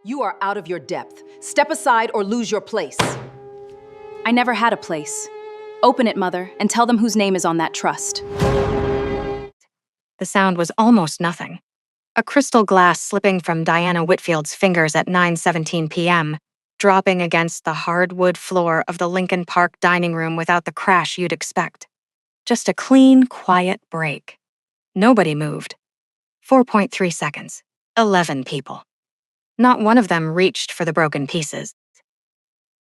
You are out of your depth. Step aside or lose your place. I never had a place. Open it, Mother, and tell them whose name is on that trust. The sound was almost nothing. A crystal glass slipping from Diana Whitfield's fingers at 9:17 p.m., dropping against the hardwood floor of the Lincoln Park dining room without the crash you'd expect. Just a clean, quiet break. Nobody moved. 4.3 seconds. 11 people. Not one of them reached for the broken pieces.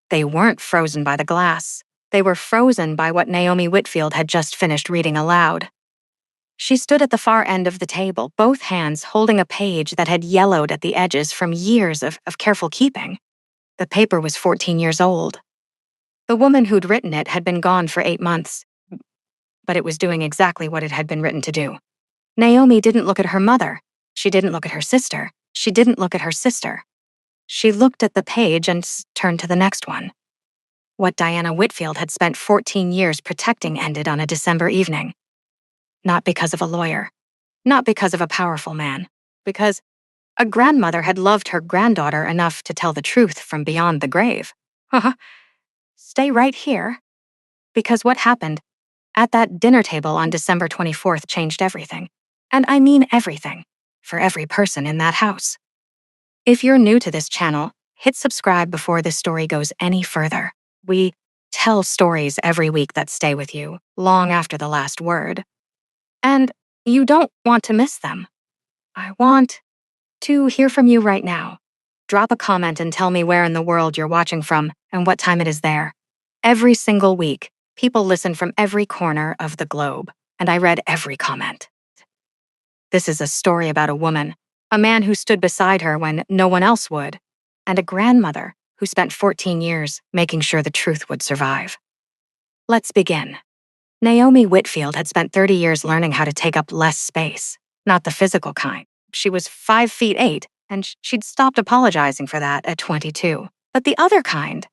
They weren't frozen by the glass. They were frozen by what Naomi Whitfield had just finished reading aloud. She stood at the far end of the table, both hands holding a page that had yellowed at the edges from years of careful keeping. The paper was 14 years old. The woman who'd written it had been gone for 8 months, but it was doing exactly what it had been written to do. Naomi didn't look at her mother. She didn't look at her sister. She didn't look at her sister. She looked at the page and turned to the next one. What Diana Whitfield had spent 14 years protecting ended on a December evening. Not because of a lawyer. Not because of a powerful man. Because a grandmother had loved her granddaughter enough to tell the truth from beyond the grave. Stay right here. Because what happened at that dinner table on December 24th changed everything. And I mean everything. For every person in that house. If you're new to this channel, hit subscribe before this story goes any further. We tell stories every week that stay with you, long after the last word. And you don't want to miss them. I want to hear from you right now. Drop a comment and tell me where in the world you're watching from and what time it is there. Every single week, people listen from every corner of the globe, and I read every comment. This is a story about a woman, a man who stood beside her when no one else would, and a grandmother who spent 14 years making sure the truth would survive. Let's begin. Naomi Whitfield had spent 30 years learning how to take up less space, not the physical kind. She was 5'8", and she'd stopped apologizing for that at 22. But the other kind,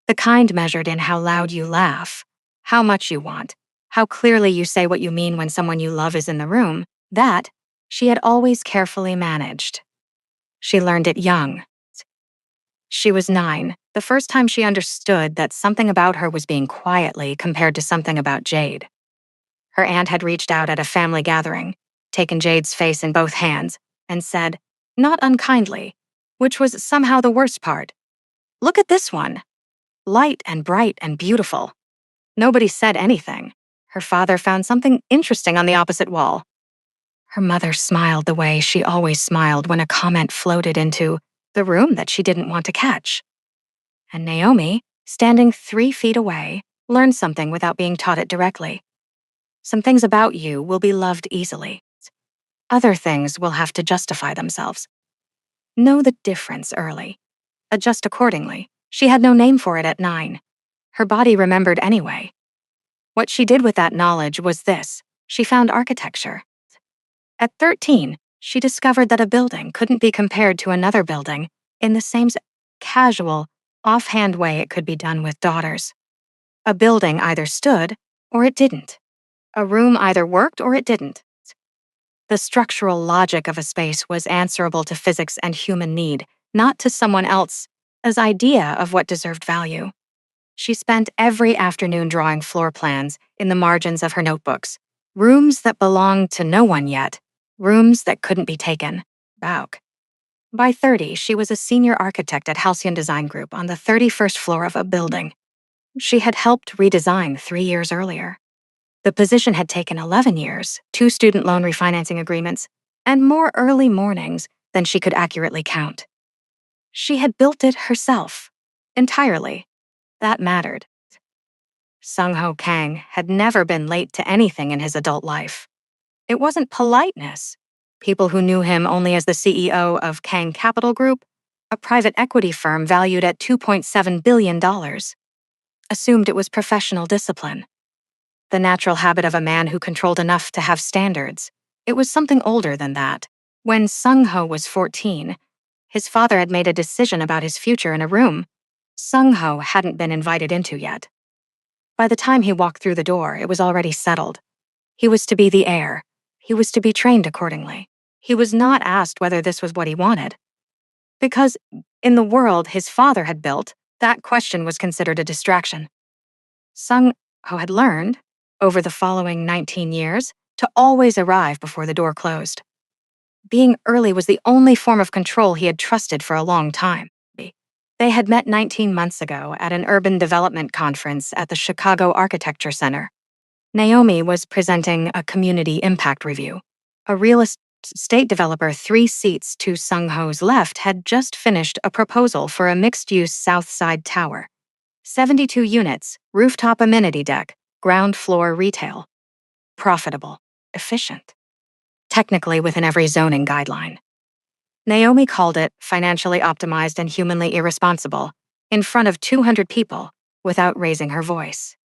the kind measured in how loud you laugh, how much you want, how clearly you say what you mean when someone you love is in the room, that she had always carefully managed. She learned it young. She was 9, the first time she understood that something about her was being quietly compared to something about Jade. Her aunt had reached out at a family gathering, taken Jade's face in both hands, and said, not unkindly, which was somehow the worst part, "Look at this one. Light and bright and beautiful." Nobody said anything. Her father found something interesting on the opposite wall. Her mother smiled the way she always smiled when a comment floated into the room that she didn't want to catch. And Naomi, standing 3 feet away, learned something without being taught it directly. Some things about you will be loved easily. Other things will have to justify themselves. Know the difference early. Adjust accordingly. She had no name for it at 9. Her body remembered anyway. What she did with that knowledge was this. She found architecture. At 13, she discovered that a building couldn't be compared to another building in the same casual, offhand way it could be done with daughters. A building either stood or it didn't. A room either worked or it didn't. The structural logic of a space was answerable to physics and human need, not to someone else's idea of what deserved value. She spent every afternoon drawing floor plans in the margins of her notebooks, rooms that belonged to no one yet, rooms that couldn't be taken. Bauk. By 30, she was a senior architect at Halcyon Design Group on the 31st floor of a building. She had helped redesign 3 years earlier. The position had taken 11 years, 2 student loan refinancing agreements, and more early mornings than she could accurately count. She had built it herself, entirely. That mattered. Sung-Ho Kang had never been late to anything in his adult life. It wasn't politeness. People who knew him only as the CEO of Kang Capital Group, a private equity firm valued at $2.7 billion, assumed it was professional discipline. The natural habit of a man who controlled enough to have standards. It was something older than that. When Sung-Ho was 14, his father had made a decision about his future in a room Sung-Ho hadn't been invited into yet. By the time he walked through the door, it was already settled. He was to be the heir. He was to be trained accordingly. He was not asked whether this was what he wanted. Because in the world his father had built, that question was considered a distraction. Sung-ho had learned, over the following 19 years, to always arrive before the door closed. Being early was the only form of control he had trusted for a long time. They had met 19 months ago at an urban development conference at the Chicago Architecture Center. Naomi was presenting a community impact review. A real estate developer 3 seats to Sung-ho's left had just finished a proposal for a mixed-use South Side tower. 72 units, rooftop amenity deck, ground floor retail. Profitable, efficient. Technically within every zoning guideline. Naomi called it financially optimized and humanly irresponsible, in front of 200 people, without raising her voice.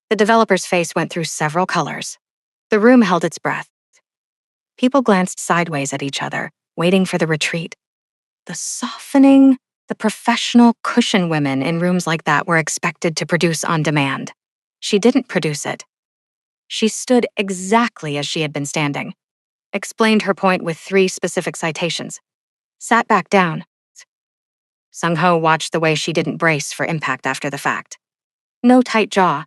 The developer's face went through several colors. The room held its breath. People glanced sideways at each other, waiting for the retreat. The softening, the professional cushion women in rooms like that were expected to produce on demand. She didn't produce it. She stood exactly as she had been standing, explained her point with 3 specific citations, sat back down. Sung-ho watched the way she didn't brace for impact after the fact. No tight jaw,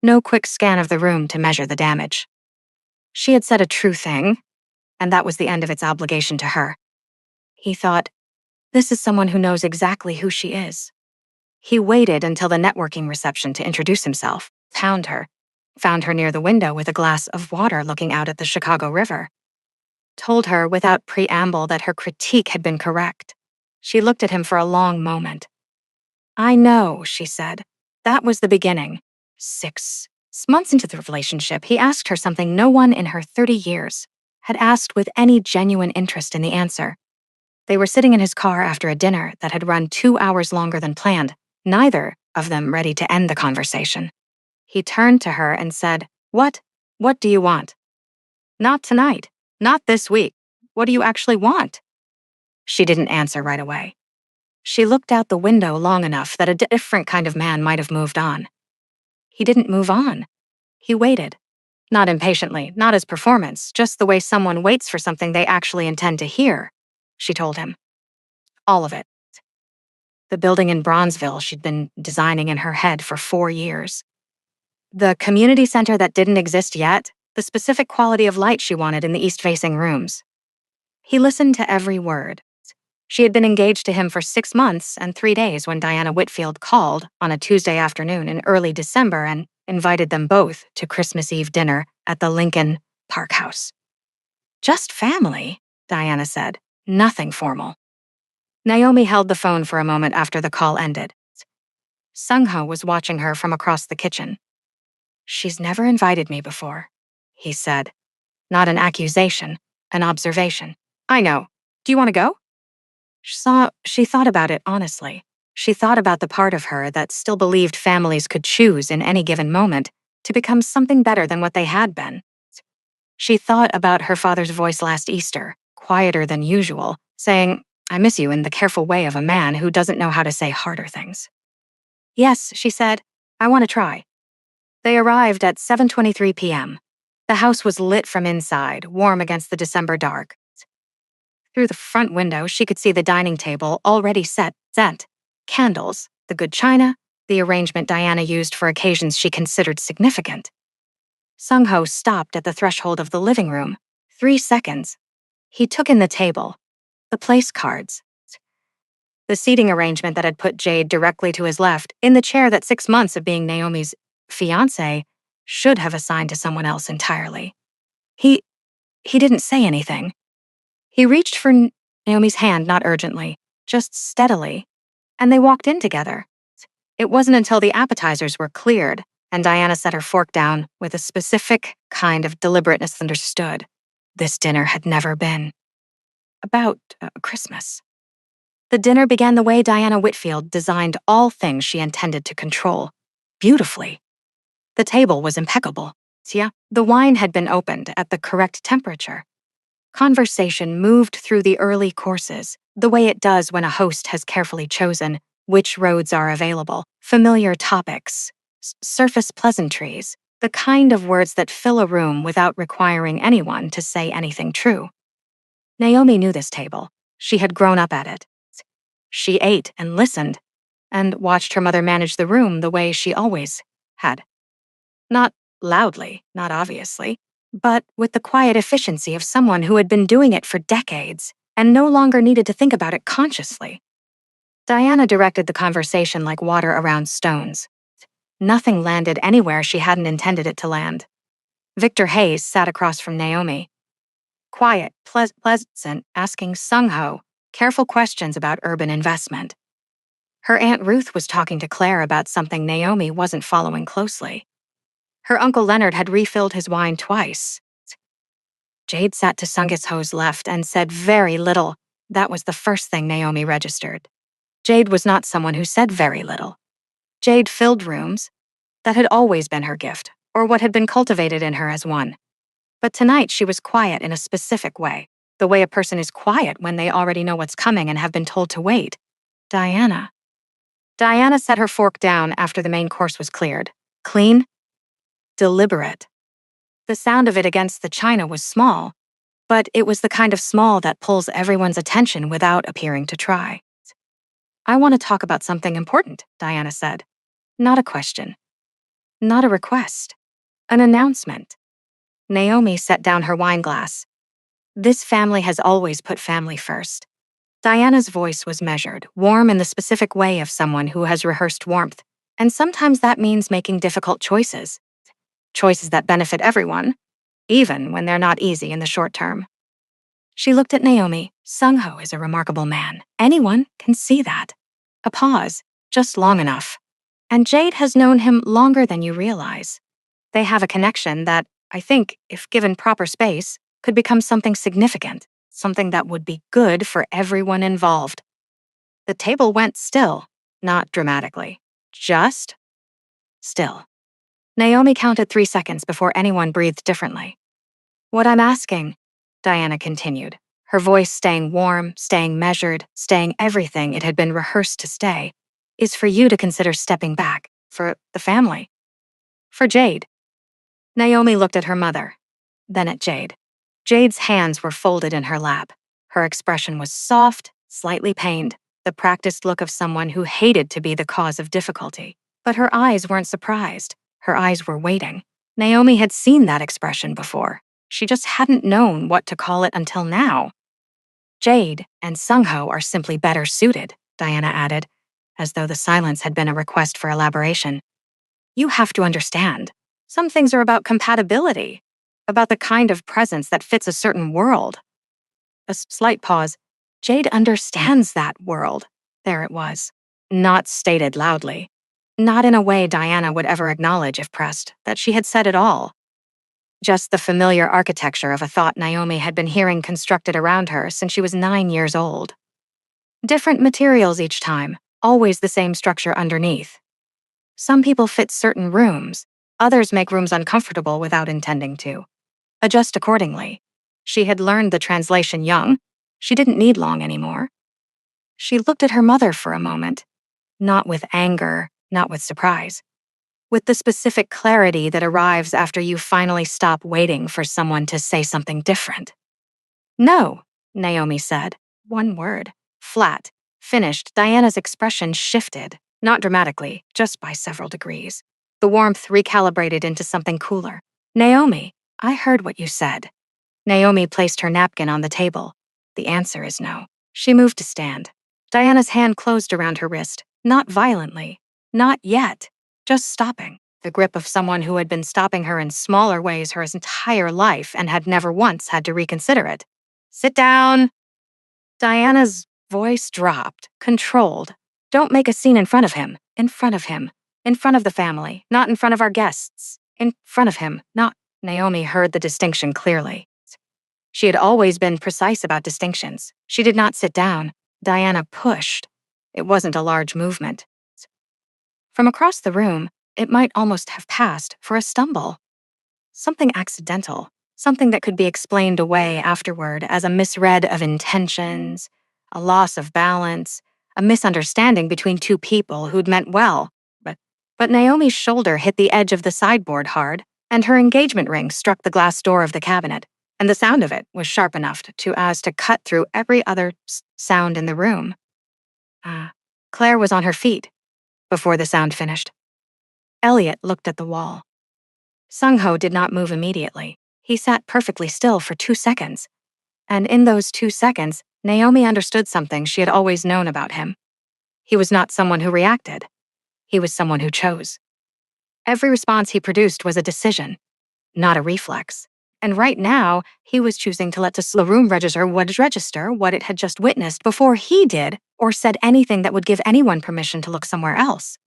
no quick scan of the room to measure the damage. She had said a true thing, and that was the end of its obligation to her. He thought, this is someone who knows exactly who she is. He waited until the networking reception to introduce himself, found her near the window with a glass of water looking out at the Chicago River. Told her without preamble that her critique had been correct. She looked at him for a long moment. I know, she said. That was the beginning. 6 months into the relationship, he asked her something no one in her 30 years had asked with any genuine interest in the answer. They were sitting in his car after a dinner that had run 2 hours longer than planned, neither of them ready to end the conversation. He turned to her and said, What do you want? Not tonight. Not this week. What do you actually want? She didn't answer right away. She looked out the window long enough that a different kind of man might have moved on. He didn't move on. He waited. Not impatiently, not as performance, just the way someone waits for something they actually intend to hear, she told him. All of it. The building in Bronzeville she'd been designing in her head for 4 years. The community center that didn't exist yet, the specific quality of light she wanted in the east-facing rooms. He listened to every word. She had been engaged to him for 6 months and 3 days when Diana Whitfield called on a Tuesday afternoon in early December and invited them both to Christmas Eve dinner at the Lincoln Park House. Just family, Diana said. Nothing formal. Naomi held the phone for a moment after the call ended. Sung-ho was watching her from across the kitchen. She's never invited me before, he said. Not an accusation, an observation. I know. Do you want to go? She thought about it honestly. She thought about the part of her that still believed families could choose in any given moment to become something better than what they had been. She thought about her father's voice last Easter, quieter than usual, saying, I miss you in the careful way of a man who doesn't know how to say harder things. Yes, she said, I want to try. They arrived at 7:23 p.m. The house was lit from inside, warm against the December dark. Through the front window, she could see the dining table already set, candles, the good china, the arrangement Diana used for occasions she considered significant. Sung-ho stopped at the threshold of the living room. 3 seconds. He took in the table, the place cards, the seating arrangement that had put Jade directly to his left, in the chair that 6 months of being Naomi's fiancé should have assigned to someone else entirely. He didn't say anything. He reached for Naomi's hand, not urgently, just steadily, and they walked in together. It wasn't until the appetizers were cleared and Diana set her fork down with a specific kind of deliberateness understood. This dinner had never been about Christmas. The dinner began the way Diana Whitfield designed all things she intended to control, beautifully. The table was impeccable. The wine had been opened at the correct temperature. Conversation moved through the early courses, the way it does when a host has carefully chosen which roads are available, familiar topics, surface pleasantries, the kind of words that fill a room without requiring anyone to say anything true. Naomi knew this table. She had grown up at it. She ate and listened, and watched her mother manage the room the way she always had. Not loudly, not obviously, but with the quiet efficiency of someone who had been doing it for decades and no longer needed to think about it consciously. Diana directed the conversation like water around stones. Nothing landed anywhere she hadn't intended it to land. Victor Hayes sat across from Naomi. Quiet, pleasant, asking Sung-ho careful questions about urban investment. Her Aunt Ruth was talking to Claire about something Naomi wasn't following closely. Her Uncle Leonard had refilled his wine twice. Jade sat to Sung-ho's left and said very little. That was the first thing Naomi registered. Jade was not someone who said very little. Jade filled rooms. That had always been her gift, or what had been cultivated in her as one. But tonight she was quiet in a specific way, the way a person is quiet when they already know what's coming and have been told to wait. Diana. Diana set her fork down after the main course was cleared. Clean, deliberate. The sound of it against the china was small, but it was the kind of small that pulls everyone's attention without appearing to try. I want to talk about something important, Diana said. Not a question. Not a request. An announcement. Naomi set down her wine glass. This family has always put family first. Diana's voice was measured, warm in the specific way of someone who has rehearsed warmth, and sometimes that means making difficult choices. Choices that benefit everyone, even when they're not easy in the short term. She looked at Naomi. Sung-ho is a remarkable man. Anyone can see that. A pause, just long enough. And Jade has known him longer than you realize. They have a connection that, I think, if given proper space, could become something significant, something that would be good for everyone involved. The table went still, not dramatically, just still. Naomi counted 3 seconds before anyone breathed differently. What I'm asking, Diana continued, her voice staying warm, staying measured, staying everything it had been rehearsed to stay, is for you to consider stepping back, for the family. For Jade. Naomi looked at her mother, then at Jade. Jade's hands were folded in her lap. Her expression was soft, slightly pained, the practiced look of someone who hated to be the cause of difficulty. But her eyes weren't surprised. Her eyes were waiting. Naomi had seen that expression before. She just hadn't known what to call it until now. Jade and Sung-ho are simply better suited, Diana added, as though the silence had been a request for elaboration. You have to understand. Some things are about compatibility, about the kind of presence that fits a certain world. A slight pause. Jade understands that world. There it was. Not stated loudly. Not in a way Diana would ever acknowledge if pressed, that she had said it all. Just the familiar architecture of a thought Naomi had been hearing constructed around her since she was 9 years old. Different materials each time, always the same structure underneath. Some people fit certain rooms, others make rooms uncomfortable without intending to. Adjust accordingly. She had learned the translation young. She didn't need long anymore. She looked at her mother for a moment, not with anger, not with surprise, with the specific clarity that arrives after you finally stop waiting for someone to say something different. No, Naomi said. One word. Flat. Finished. Diana's expression shifted, not dramatically, just by several degrees. The warmth recalibrated into something cooler. Naomi, I heard what you said. Naomi placed her napkin on the table. The answer is no. She moved to stand. Diana's hand closed around her wrist, not violently, not yet, just stopping. The grip of someone who had been stopping her in smaller ways her entire life and had never once had to reconsider it. Sit down. Diana's voice dropped, controlled. Don't make a scene in front of him. In front of him. In front of the family, not in front of our guests. In front of him, not. Naomi heard the distinction clearly. She had always been precise about distinctions. She did not sit down. Diana pushed. It wasn't a large movement. From across the room, it might almost have passed for a stumble. Something accidental, something that could be explained away afterward as a misread of intentions, a loss of balance, a misunderstanding between two people who'd meant well. But Naomi's shoulder hit the edge of the sideboard hard, and her engagement ring struck the glass door of the cabinet, and the sound of it was sharp enough to cut through every other sound in the room. Claire was on her feet before the sound finished. Elliot looked at the wall. Sung-ho did not move immediately. He sat perfectly still for 2 seconds. And in those 2 seconds, Naomi understood something she had always known about him. He was not someone who reacted. He was someone who chose. Every response he produced was a decision, not a reflex. And right now, he was choosing to let the room register what it had just witnessed before he did or said anything that would give anyone permission to look somewhere else.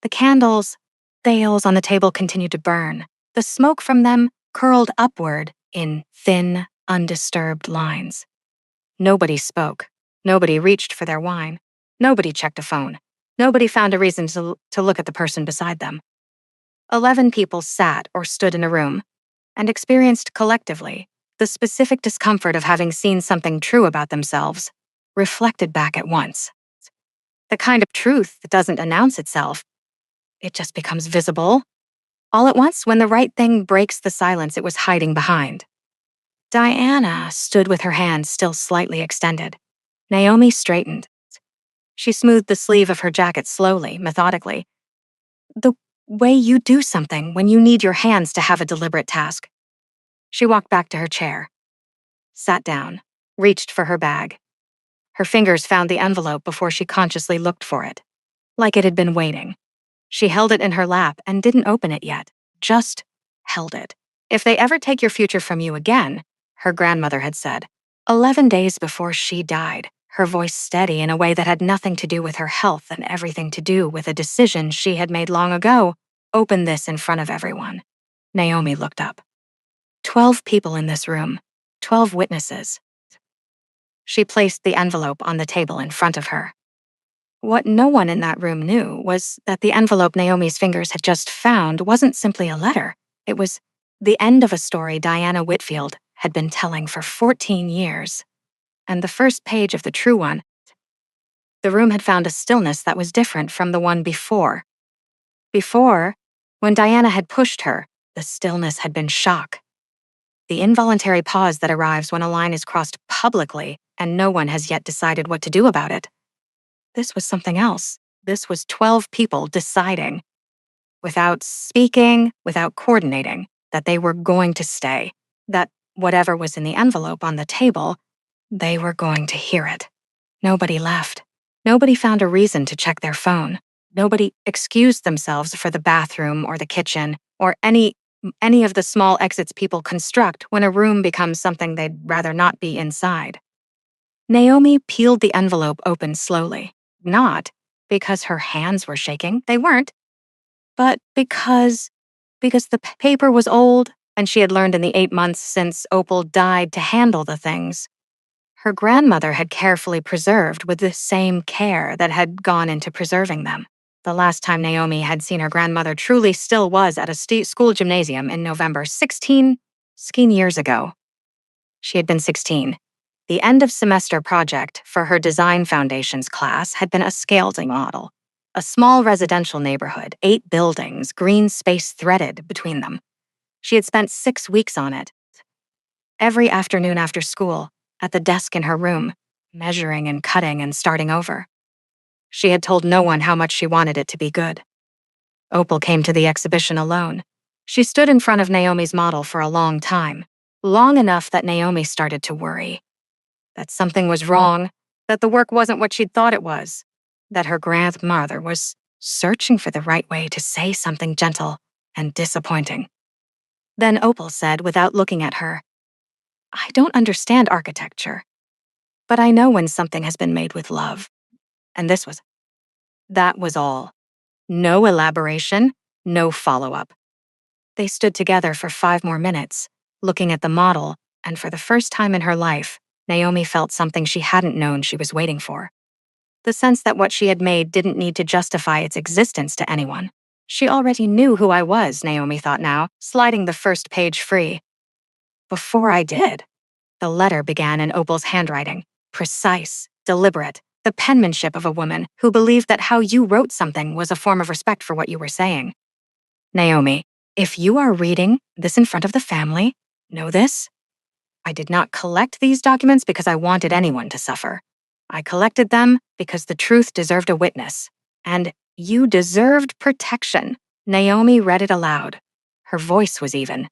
The candles, bales on the table continued to burn. The smoke from them curled upward in thin, undisturbed lines. Nobody spoke. Nobody reached for their wine. Nobody checked a phone. Nobody found a reason to look at the person beside them. 11 people sat or stood in a room and experienced collectively the specific discomfort of having seen something true about themselves reflected back at once. The kind of truth that doesn't announce itself, it just becomes visible all at once when the right thing breaks the silence it was hiding behind. Diana stood with her hands still slightly extended. Naomi straightened. She smoothed the sleeve of her jacket slowly, methodically. The way you do something when you need your hands to have a deliberate task. She walked back to her chair, sat down, reached for her bag. Her fingers found the envelope before she consciously looked for it, like it had been waiting. She held it in her lap and didn't open it yet, just held it. If they ever take your future from you again, her grandmother had said, 11 days before she died, her voice steady in a way that had nothing to do with her health and everything to do with a decision she had made long ago, open this in front of everyone. Naomi looked up. 12 people in this room, 12 witnesses. She placed the envelope on the table in front of her. What no one in that room knew was that the envelope Naomi's fingers had just found wasn't simply a letter. It was the end of a story Diana Whitfield had been telling for 14 years. And the first page of the true one, the room had found a stillness that was different from the one before. Before, when Diana had pushed her, the stillness had been shock. The involuntary pause that arrives when a line is crossed publicly and no one has yet decided what to do about it. This was something else. This was 12 people deciding, without speaking, without coordinating, that they were going to stay, that whatever was in the envelope on the table, they were going to hear it. Nobody left. Nobody found a reason to check their phone. Nobody excused themselves for the bathroom or the kitchen or any of the small exits people construct when a room becomes something they'd rather not be inside. Naomi peeled the envelope open slowly, not because her hands were shaking, they weren't, but because the paper was old and she had learned in the 8 months since Opal died to handle the things her grandmother had carefully preserved with the same care that had gone into preserving them. The last time Naomi had seen her grandmother truly still was at a school gymnasium in November 16 years ago. She had been 16. The end-of-semester project for her Design Foundations class had been a scaled model. A small residential neighborhood, 8 buildings, green space threaded between them. She had spent 6 weeks on it. Every afternoon after school, at the desk in her room, measuring and cutting and starting over. She had told no one how much she wanted it to be good. Opal came to the exhibition alone. She stood in front of Naomi's model for a long time, long enough that Naomi started to worry. That something was wrong, that the work wasn't what she'd thought it was, that her grandmother was searching for the right way to say something gentle and disappointing. Then Opal said, without looking at her, I don't understand architecture, but I know when something has been made with love. And that was all. No elaboration, no follow-up. They stood together for 5 more minutes, looking at the model, and for the first time in her life, Naomi felt something she hadn't known she was waiting for. The sense that what she had made didn't need to justify its existence to anyone. She already knew who I was, Naomi thought now, sliding the first page free. Before I did. The letter began in Opal's handwriting, precise, deliberate, the penmanship of a woman who believed that how you wrote something was a form of respect for what you were saying. Naomi, if you are reading this in front of the family, know this. I did not collect these documents because I wanted anyone to suffer. I collected them because the truth deserved a witness. And you deserved protection. Naomi read it aloud. Her voice was even.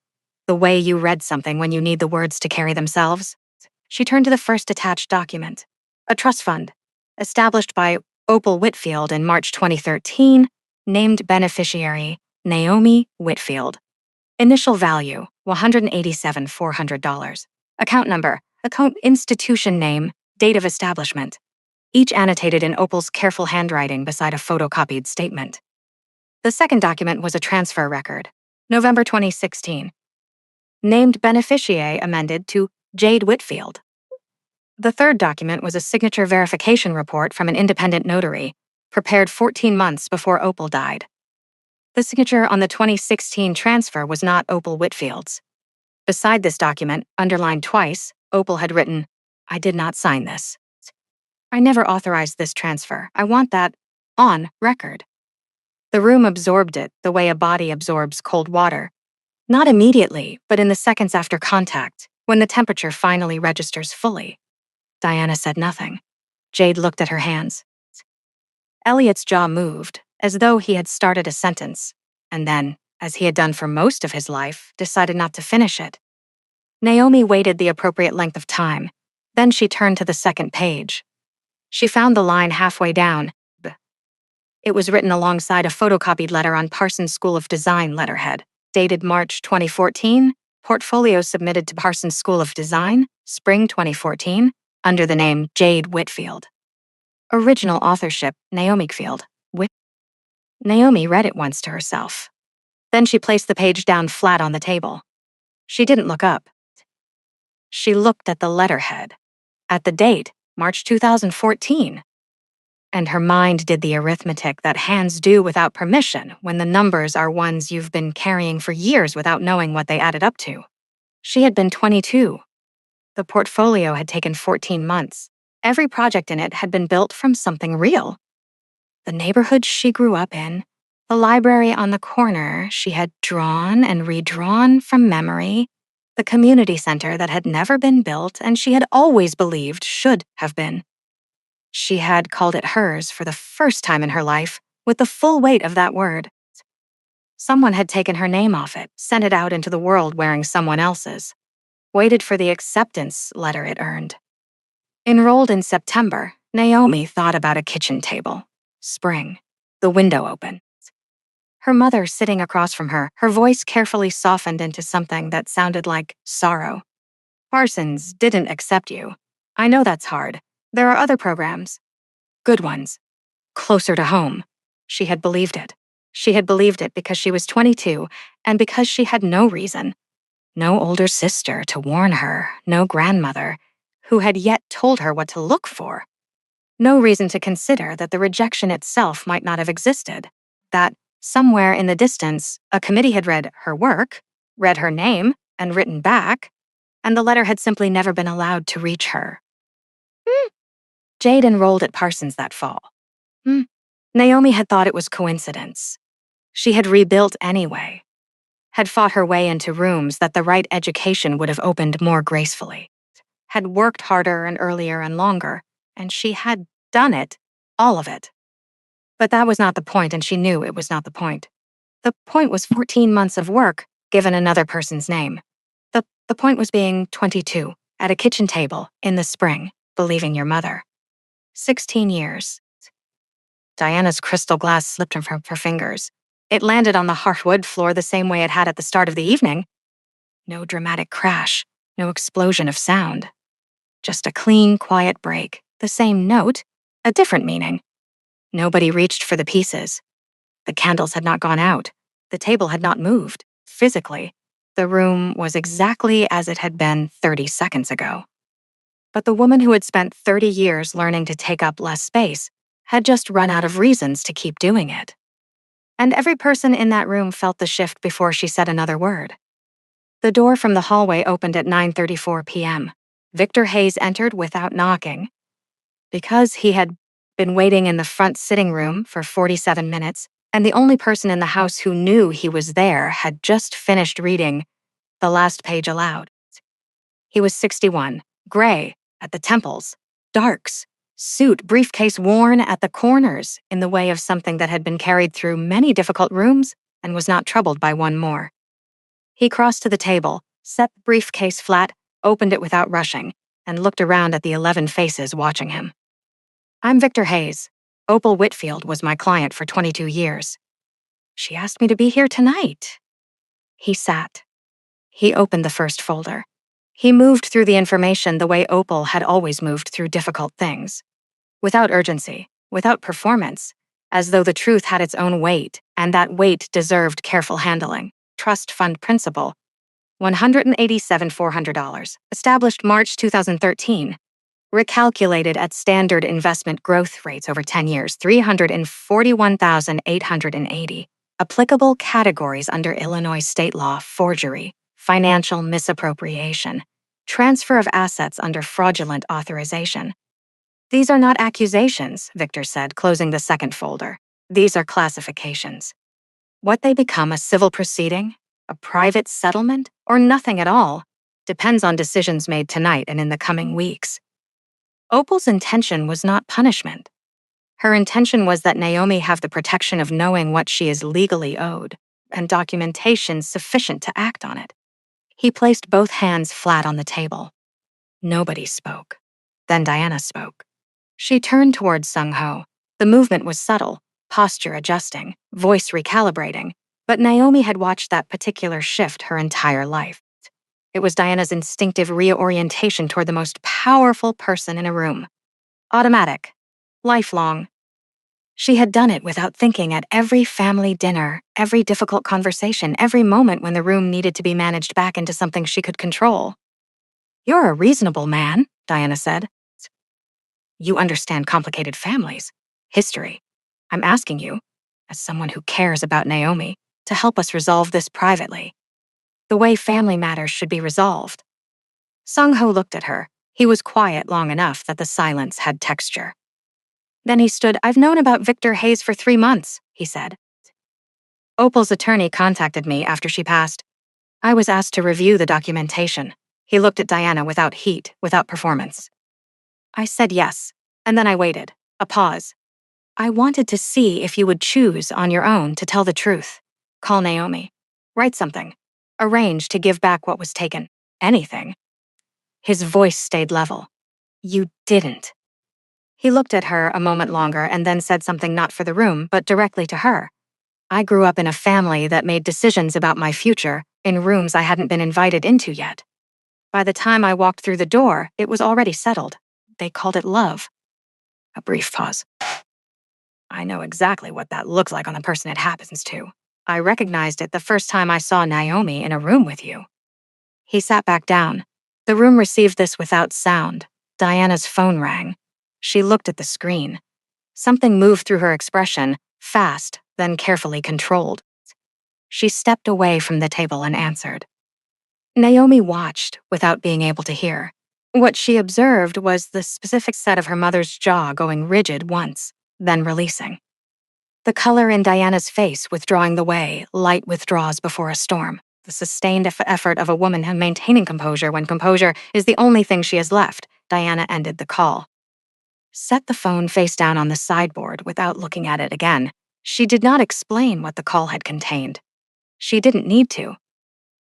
The way you read something when you need the words to carry themselves. She turned to the first attached document. A trust fund, established by Opal Whitfield in March 2013, named beneficiary Naomi Whitfield. Initial value, $187,400. Account number, account institution name, date of establishment. Each annotated in Opal's careful handwriting beside a photocopied statement. The second document was a transfer record, November 2016. Named beneficiary amended to Jade Whitfield. The third document was a signature verification report from an independent notary, prepared 14 months before Opal died. The signature on the 2016 transfer was not Opal Whitfield's. Beside this document, underlined twice, Opal had written, "I did not sign this. I never authorized this transfer. I want that on record." The room absorbed it the way a body absorbs cold water. Not immediately, but in the seconds after contact, when the temperature finally registers fully. Diana said nothing. Jade looked at her hands. Elliot's jaw moved, as though he had started a sentence, and then, as he had done for most of his life, decided not to finish it. Naomi waited the appropriate length of time. Then she turned to the second page. She found the line halfway down. It was written alongside a photocopied letter on Parsons School of Design letterhead, dated March 2014, portfolio submitted to Parsons School of Design, spring 2014, under the name Jade Whitfield. Original authorship, Naomi Whitfield. Naomi read it once to herself. Then she placed the page down flat on the table. She didn't look up. She looked at the letterhead, at the date, March 2014. And her mind did the arithmetic that hands do without permission when the numbers are ones you've been carrying for years without knowing what they added up to. She had been 22. The portfolio had taken 14 months. Every project in it had been built from something real. The neighborhood she grew up in, the library on the corner she had drawn and redrawn from memory, the community center that had never been built and she had always believed should have been. She had called it hers for the first time in her life, with the full weight of that word. Someone had taken her name off it, sent it out into the world wearing someone else's, waited for the acceptance letter it earned. Enrolled in September, Naomi thought about a kitchen table. Spring. The window open. Her mother sitting across from her, her voice carefully softened into something that sounded like sorrow. "Parsons didn't accept you. I know that's hard. There are other programs. Good ones. Closer to home." She had believed it. She had believed it because she was 22 and because she had no reason. No older sister to warn her, no grandmother, who had yet told her what to look for. No reason to consider that the rejection itself might not have existed. That, somewhere in the distance, a committee had read her work, read her name, and written back, and the letter had simply never been allowed to reach her. Jade enrolled at Parsons that fall. Naomi had thought it was coincidence. She had rebuilt anyway, had fought her way into rooms that the right education would have opened more gracefully, had worked harder and earlier and longer, and she had done it, all of it. But that was not the point, and she knew it was not the point. The point was 14 months of work given another person's name. The point was being 22, at a kitchen table, in the spring, believing your mother. 16 years. Diana's crystal glass slipped from her fingers. It landed on the hardwood floor the same way it had at the start of the evening. No dramatic crash, no explosion of sound. Just a clean, quiet break, the same note, a different meaning. Nobody reached for the pieces. The candles had not gone out. The table had not moved, physically. The room was exactly as it had been 30 seconds ago. But the woman who had spent 30 years learning to take up less space had just run out of reasons to keep doing it. And every person in that room felt the shift before she said another word. The door from the hallway opened at 9:34 p.m. Victor Hayes entered without knocking. Because he had been waiting in the front sitting room for 47 minutes, and the only person in the house who knew he was there had just finished reading the last page aloud. He was 61, gray, at the temples, darks, Suit, briefcase worn at the corners in the way of something that had been carried through many difficult rooms and was not troubled by one more. He crossed to the table, set the briefcase flat, opened it without rushing, and looked around at the 11 faces watching him. I'm Victor Hayes. Opal Whitfield was my client for 22 years. She asked me to be here tonight. He sat. He opened the first folder. He moved through the information the way Opal had always moved through difficult things. Without urgency, without performance, as though the truth had its own weight, and that weight deserved careful handling. Trust fund principal, $187,400, established March 2013. Recalculated at standard investment growth rates over 10 years, 341,880. Applicable categories under Illinois state law: forgery, financial misappropriation, transfer of assets under fraudulent authorization. These are not accusations, Victor said, closing the second folder. These are classifications. What they become, a civil proceeding, a private settlement, or nothing at all, depends on decisions made tonight and in the coming weeks. Opal's intention was not punishment. Her intention was that Naomi have the protection of knowing what she is legally owed, and documentation sufficient to act on it. He placed both hands flat on the table. Nobody spoke. Then Diana spoke. She turned towards Sung-ho. The movement was subtle, posture adjusting, voice recalibrating, but Naomi had watched that particular shift her entire life. It was Diana's instinctive reorientation toward the most powerful person in a room. Automatic. Lifelong. She had done it without thinking at every family dinner, every difficult conversation, every moment when the room needed to be managed back into something she could control. You're a reasonable man, Diana said. You understand complicated families, history. I'm asking you, as someone who cares about Naomi, to help us resolve this privately. The way family matters should be resolved. Sung-ho looked at her. He was quiet long enough that the silence had texture. Then he stood. I've known about Victor Hayes for 3 months, he said. Opal's attorney contacted me after she passed. I was asked to review the documentation. He looked at Diana without heat, without performance. I said yes, and then I waited. A pause. I wanted to see if you would choose on your own to tell the truth. Call Naomi. Write something. Arrange to give back what was taken. Anything. His voice stayed level. You didn't. He looked at her a moment longer and then said something not for the room, but directly to her. I grew up in a family that made decisions about my future in rooms I hadn't been invited into yet. By the time I walked through the door, it was already settled. They called it love. A brief pause. I know exactly what that looks like on the person it happens to. I recognized it the first time I saw Naomi in a room with you. He sat back down. The room received this without sound. Diana's phone rang. She looked at the screen. Something moved through her expression, fast, then carefully controlled. She stepped away from the table and answered. Naomi watched without being able to hear. What she observed was the specific set of her mother's jaw going rigid once, then releasing. The color in Diana's face withdrawing the way light withdraws before a storm. The sustained effort of a woman maintaining composure when composure is the only thing she has left. Diana ended the call. Set the phone face down on the sideboard without looking at it again. She did not explain what the call had contained. She didn't need to.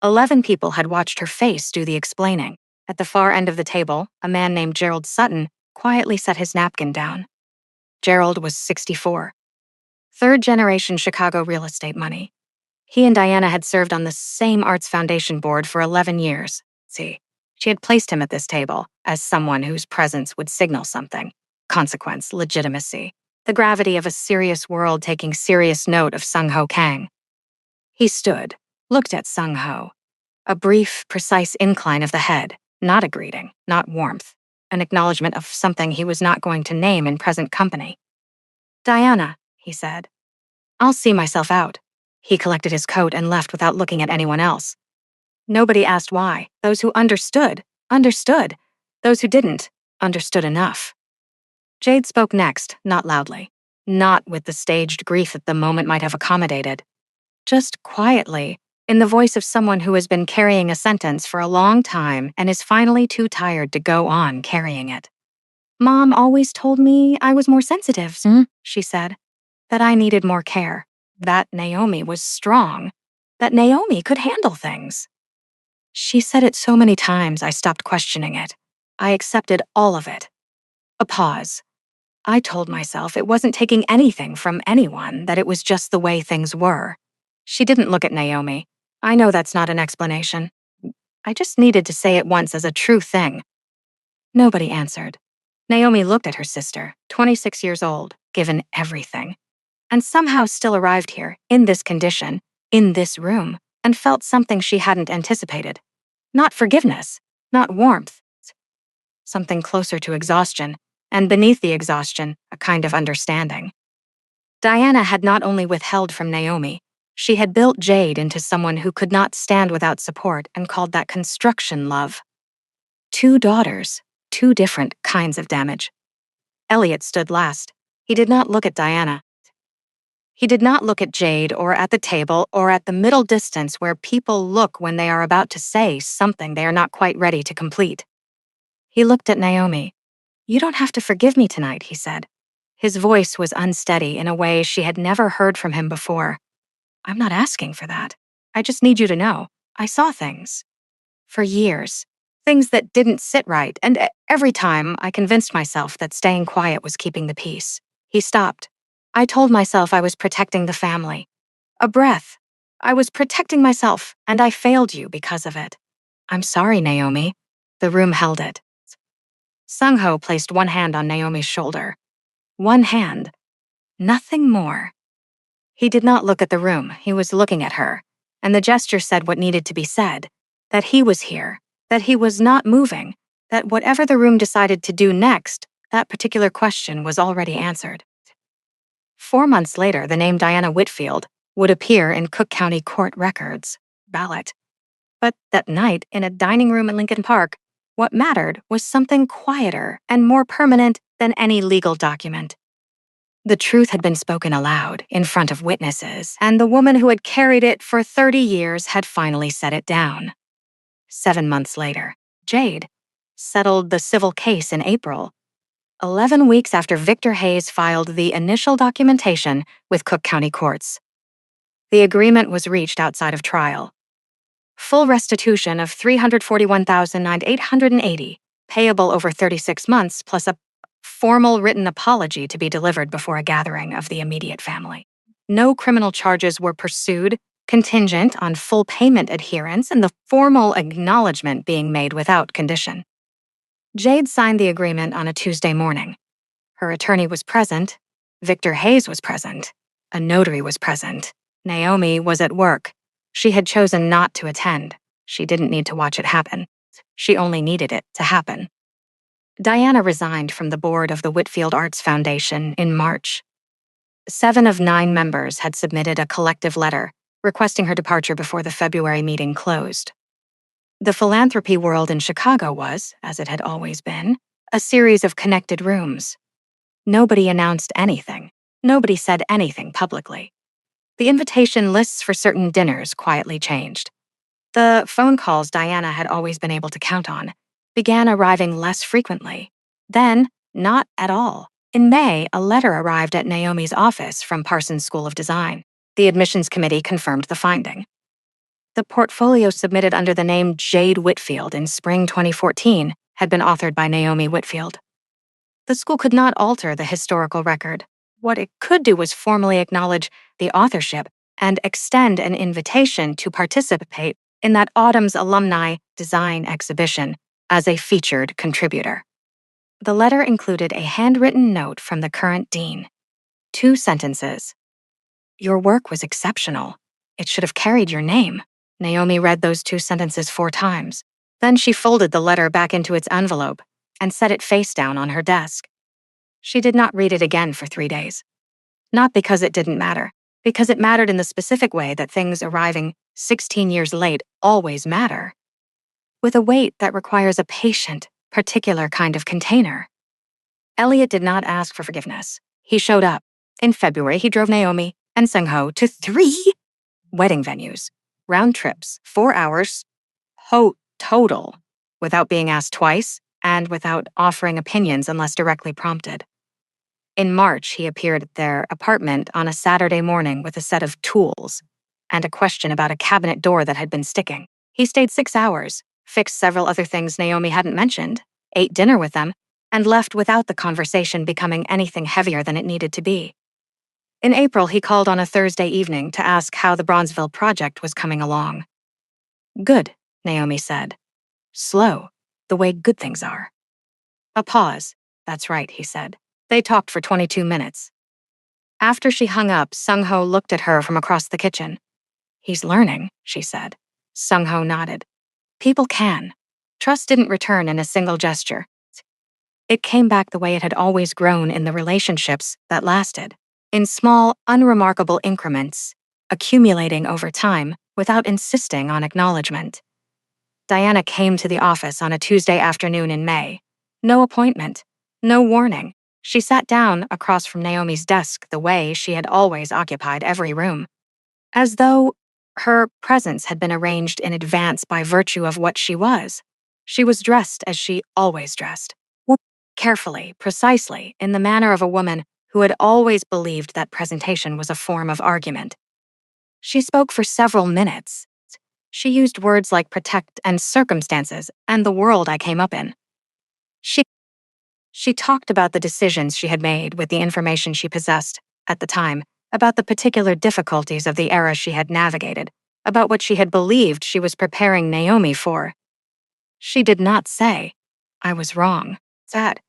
11 people had watched her face do the explaining. At the far end of the table, a man named Gerald Sutton quietly set his napkin down. Gerald was 64. Third-generation Chicago real estate money. He and Diana had served on the same Arts Foundation board for 11 years. She had placed him at this table as someone whose presence would signal something. Consequence, legitimacy. The gravity of a serious world taking serious note of Sung-ho Kang. He stood, looked at Sung-ho. A brief, precise incline of the head, not a greeting, not warmth. An acknowledgement of something he was not going to name in present company. Diana, he said. I'll see myself out. He collected his coat and left without looking at anyone else. Nobody asked why. Those who understood, understood. Those who didn't, understood enough. Jade spoke next, not loudly. Not with the staged grief that the moment might have accommodated. Just quietly, in the voice of someone who has been carrying a sentence for a long time and is finally too tired to go on carrying it. Mom always told me I was more sensitive, she said, that I needed more care, that Naomi was strong, that Naomi could handle things. She said it so many times I stopped questioning it. I accepted all of it. A pause. I told myself it wasn't taking anything from anyone, that it was just the way things were. She didn't look at Naomi. I know that's not an explanation. I just needed to say it once as a true thing. Nobody answered. Naomi looked at her sister, 26 years old, given everything, and somehow still arrived here, in this condition, in this room, and felt something she hadn't anticipated. Not forgiveness, not warmth. Something closer to exhaustion, and beneath the exhaustion, a kind of understanding. Diana had not only withheld from Naomi, she had built Jade into someone who could not stand without support and called that construction love. 2 daughters, 2 different kinds of damage. Elliot stood last. He did not look at Diana. He did not look at Jade or at the table or at the middle distance where people look when they are about to say something they are not quite ready to complete. He looked at Naomi. "You don't have to forgive me tonight," he said. His voice was unsteady in a way she had never heard from him before. "I'm not asking for that. I just need you to know. I saw things. For years. Things that didn't sit right, and every time I convinced myself that staying quiet was keeping the peace." He stopped. "I told myself I was protecting the family. A breath. I was protecting myself, and I failed you because of it. I'm sorry, Naomi." The room held it. Sung-ho placed one hand on Naomi's shoulder. One hand. Nothing more. He did not look at the room, he was looking at her, and the gesture said what needed to be said, that he was here, that he was not moving, that whatever the room decided to do next, that particular question was already answered. 4 months later, the name Diana Whitfield would appear in Cook County court records, ballot. But that night, in a dining room in Lincoln Park, what mattered was something quieter and more permanent than any legal document. The truth had been spoken aloud, in front of witnesses, and the woman who had carried it for 30 years had finally set it down. 7 months later, Jade settled the civil case in April, 11 weeks after Victor Hayes filed the initial documentation with Cook County courts. The agreement was reached outside of trial. Full restitution of $341,880, payable over 36 months, plus a formal written apology to be delivered before a gathering of the immediate family. No criminal charges were pursued, contingent on full payment adherence and the formal acknowledgement being made without condition. Jade signed the agreement on a Tuesday morning. Her attorney was present, Victor Hayes was present, a notary was present, Naomi was at work. She had chosen not to attend. She didn't need to watch it happen. She only needed it to happen. Diana resigned from the board of the Whitfield Arts Foundation in March. 7 of 9 members had submitted a collective letter requesting her departure before the February meeting closed. The philanthropy world in Chicago was, as it had always been, a series of connected rooms. Nobody announced anything. Nobody said anything publicly. The invitation lists for certain dinners quietly changed. The phone calls Diana had always been able to count on began arriving less frequently. Then, not at all. In May, a letter arrived at Naomi's office from Parsons School of Design. The admissions committee confirmed the finding. The portfolio submitted under the name Jade Whitfield in spring 2014 had been authored by Naomi Whitfield. The school could not alter the historical record. What it could do was formally acknowledge the authorship and extend an invitation to participate in that autumn's alumni design exhibition as a featured contributor. The letter included a handwritten note from the current dean. 2 sentences. "Your work was exceptional. It should have carried your name." Naomi read those 2 sentences 4 times. Then she folded the letter back into its envelope and set it face down on her desk. She did not read it again for 3 days. Not because it didn't matter, because it mattered in the specific way that things arriving 16 years late always matter. With a weight that requires a patient, particular kind of container. Elliot did not ask for forgiveness. He showed up. In February, he drove Naomi and Sung-ho to 3 wedding venues, round trips, 4 hours, total, without being asked twice, and without offering opinions unless directly prompted. In March, he appeared at their apartment on a Saturday morning with a set of tools and a question about a cabinet door that had been sticking. He stayed 6 hours, fixed several other things Naomi hadn't mentioned, ate dinner with them, and left without the conversation becoming anything heavier than it needed to be. In April, he called on a Thursday evening to ask how the Bronzeville project was coming along. Good, Naomi said. Slow, the way good things are. A pause. That's right, he said. They talked for 22 minutes. After she hung up, Sung-ho looked at her from across the kitchen. He's learning, she said. Sung-ho nodded. People can. Trust didn't return in a single gesture. It came back the way it had always grown in the relationships that lasted, in small, unremarkable increments, accumulating over time without insisting on acknowledgement. Diana came to the office on a Tuesday afternoon in May. No appointment, no warning. She sat down across from Naomi's desk the way she had always occupied every room, as though her presence had been arranged in advance by virtue of what she was. She was dressed as she always dressed, carefully, precisely, in the manner of a woman who had always believed that presentation was a form of argument. She spoke for several minutes. She used words like protect and circumstances and the world I came up in. She talked about the decisions she had made with the information she possessed at the time, about the particular difficulties of the era she had navigated, about what she had believed she was preparing Naomi for. She did not say, I was wrong. Sad.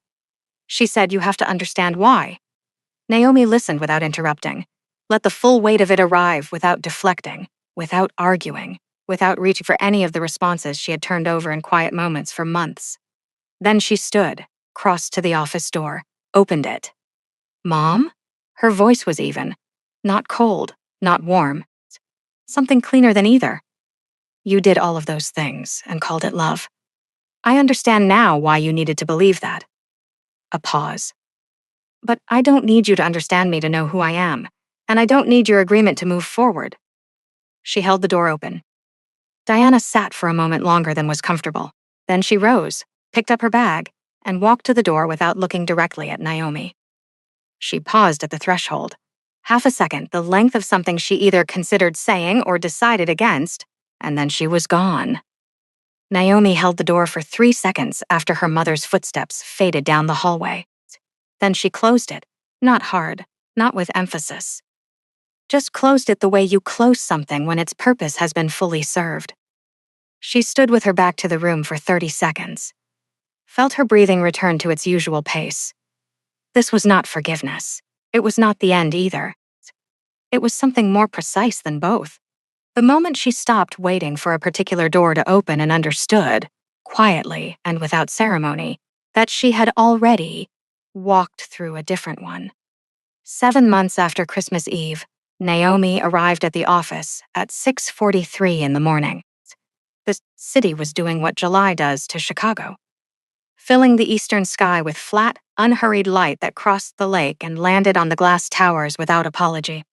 She said, you have to understand why. Naomi listened without interrupting, let the full weight of it arrive without deflecting, without arguing, without reaching for any of the responses she had turned over in quiet moments for months. Then she stood, crossed to the office door, opened it. Mom? Her voice was even. Not cold, not warm. Something cleaner than either. You did all of those things and called it love. I understand now why you needed to believe that. A pause. But I don't need you to understand me to know who I am, and I don't need your agreement to move forward. She held the door open. Diana sat for a moment longer than was comfortable. Then she rose, picked up her bag, and walked to the door without looking directly at Naomi. She paused at the threshold. Half a second, the length of something she either considered saying or decided against, and then she was gone. Naomi held the door for 3 seconds after her mother's footsteps faded down the hallway. Then she closed it, not hard, not with emphasis. Just closed it the way you close something when its purpose has been fully served. She stood with her back to the room for 30 seconds. Felt her breathing return to its usual pace. This was not forgiveness. It was not the end either. It was something more precise than both. The moment she stopped waiting for a particular door to open and understood, quietly and without ceremony, that she had already walked through a different one. 7 months after Christmas Eve, Naomi arrived at the office at 6:43 in the morning. The city was doing what July does to Chicago, filling the eastern sky with flat, unhurried light that crossed the lake and landed on the glass towers without apology.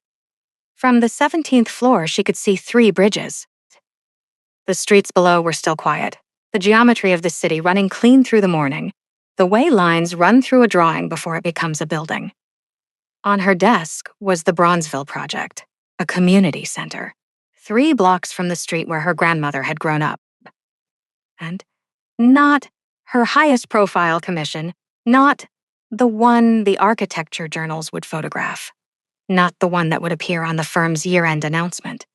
From the 17th floor, she could see 3 bridges. The streets below were still quiet, the geometry of the city running clean through the morning, the way lines run through a drawing before it becomes a building. On her desk was the Bronzeville Project, a community center, 3 blocks from the street where her grandmother had grown up. And not her highest profile commission, not the one the architecture journals would photograph, not the one that would appear on the firm's year-end announcement,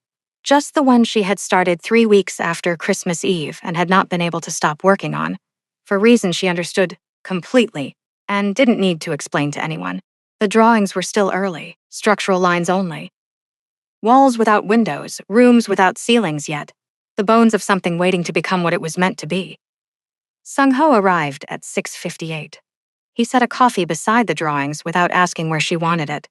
just the one she had started 3 weeks after Christmas Eve and had not been able to stop working on, for reasons she understood completely and didn't need to explain to anyone. The drawings were still early, structural lines only. Walls without windows, rooms without ceilings yet, the bones of something waiting to become what it was meant to be. Sung-ho arrived at 6:58. He set a coffee beside the drawings without asking where she wanted it.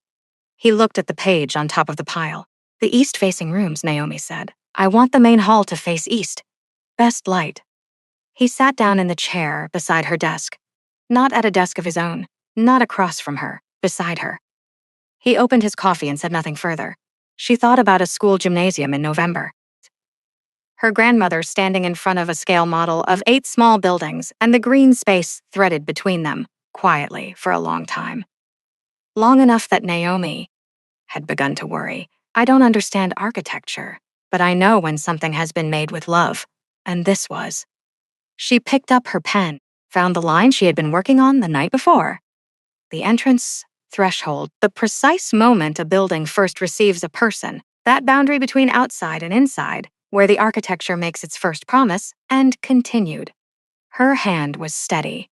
He looked at the page on top of the pile. The east-facing rooms, Naomi said. I want the main hall to face east. Best light. He sat down in the chair beside her desk. Not at a desk of his own, not across from her, beside her. He opened his coffee and said nothing further. She thought about a school gymnasium in November. her grandmother standing in front of a scale model of 8 small buildings and the green space threaded between them, quietly for a long time. Long enough that Naomi had begun to worry. I don't understand architecture, but I know when something has been made with love, and this was. She picked up her pen, found the line she had been working on the night before. The entrance threshold, the precise moment a building first receives a person, that boundary between outside and inside, where the architecture makes its first promise, and continued. Her hand was steady.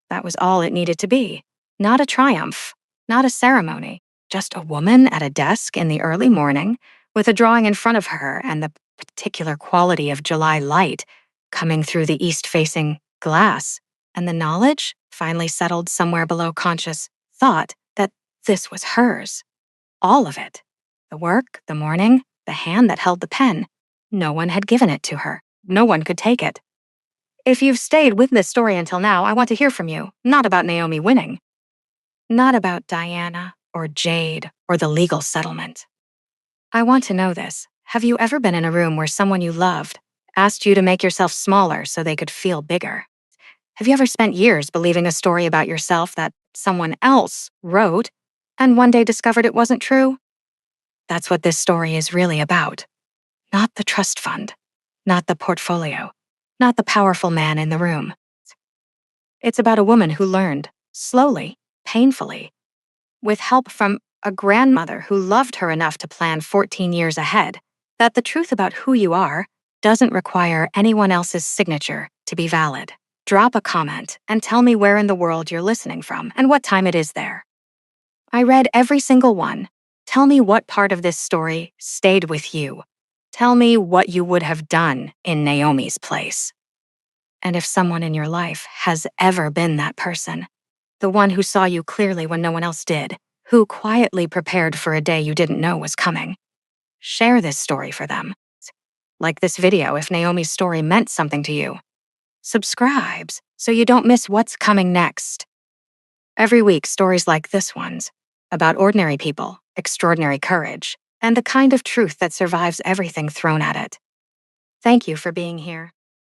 That was all it needed to be. Not a triumph, not a ceremony, just a woman at a desk in the early morning with a drawing in front of her and the particular quality of July light coming through the east-facing glass, and the knowledge finally settled somewhere below conscious thought that this was hers. All of it. The work, the morning, the hand that held the pen. No one had given it to her. No one could take it. If you've stayed with this story until now, I want to hear from you, not about Naomi winning. Not about Diana or Jade or the legal settlement. I want to know this. Have you ever been in a room where someone you loved asked you to make yourself smaller so they could feel bigger? Have you ever spent years believing a story about yourself that someone else wrote and one day discovered it wasn't true? That's what this story is really about. Not the trust fund, not the portfolio, not the powerful man in the room. It's about a woman who learned, slowly, painfully, with help from a grandmother who loved her enough to plan 14 years ahead, that the truth about who you are doesn't require anyone else's signature to be valid. Drop a comment and tell me where in the world you're listening from and what time it is there. I read every single one. Tell me what part of this story stayed with you. Tell me what you would have done in Naomi's place. And if someone in your life has ever been that person, the one who saw you clearly when no one else did, who quietly prepared for a day you didn't know was coming, share this story for them. Like this video if Naomi's story meant something to you. Subscribe so you don't miss what's coming next. Every week, stories like this one's about ordinary people, extraordinary courage, and the kind of truth that survives everything thrown at it. Thank you for being here.